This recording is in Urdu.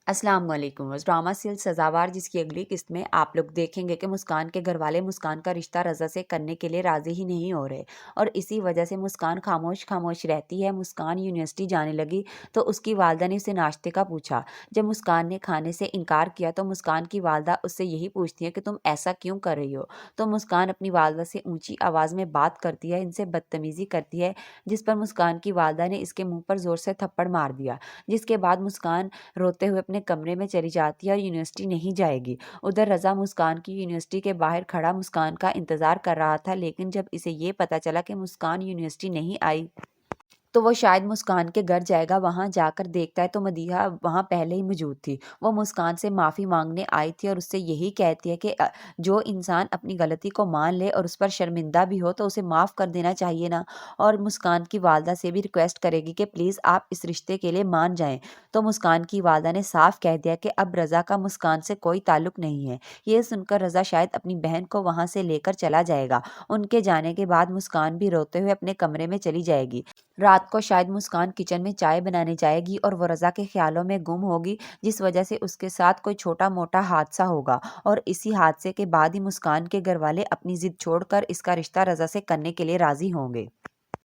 السلام علیکم۔ ڈرامہ سیریل سزاوار جس کی اگلی قسط میں آپ لوگ دیکھیں گے کہ مسکان کے گھر والے مسکان کا رشتہ رضا سے کرنے کے لیے راضی ہی نہیں ہو رہے اور اسی وجہ سے مسکان خاموش رہتی ہے۔ مسکان یونیورسٹی جانے لگی تو اس کی والدہ نے اسے ناشتے کا پوچھا۔ جب مسکان نے کھانے سے انکار کیا تو مسکان کی والدہ اس سے یہی پوچھتی ہے کہ تم ایسا کیوں کر رہی ہو؟ تو مسکان اپنی والدہ سے اونچی آواز میں بات کرتی ہے، ان سے بدتمیزی کرتی ہے، جس پر مسکان کی والدہ نے اس کے منہ پر زور سے تھپڑ مار دیا، جس کے بعد مسکان روتے ہوئے اپنے کمرے میں چلی جاتی ہے اور یونیورسٹی نہیں جائے گی۔ ادھر رضا مسکان کی یونیورسٹی کے باہر کھڑا مسکان کا انتظار کر رہا تھا، لیکن جب اسے یہ پتا چلا کہ مسکان یونیورسٹی نہیں آئی تو وہ شاید مسکان کے گھر جائے گا۔ وہاں جا کر دیکھتا ہے تو مدیحہ وہاں پہلے ہی موجود تھی۔ وہ مسکان سے معافی مانگنے آئی تھی اور اس سے یہی کہتی ہے کہ جو انسان اپنی غلطی کو مان لے اور اس پر شرمندہ بھی ہو تو اسے معاف کر دینا چاہیے نا، اور مسکان کی والدہ سے بھی ریکویسٹ کرے گی کہ پلیز آپ اس رشتے کے لیے مان جائیں۔ تو مسکان کی والدہ نے صاف کہہ دیا کہ اب رضا کا مسکان سے کوئی تعلق نہیں ہے۔ یہ سن کر رضا شاید اپنی بہن کو وہاں سے لے کر چلا جائے گا۔ ان کے جانے کے بعد مسکان بھی روتے ہوئے اپنے کمرے میں چلی جائے گی۔ رات کو شاید مسکان کچن میں چائے بنانے جائے گی اور وہ رضا کے خیالوں میں گم ہوگی، جس وجہ سے اس کے ساتھ کوئی چھوٹا موٹا حادثہ ہوگا اور اسی حادثے کے بعد ہی مسکان کے گھر والے اپنی ضد چھوڑ کر اس کا رشتہ رضا سے کرنے کے لیے راضی ہوں گے۔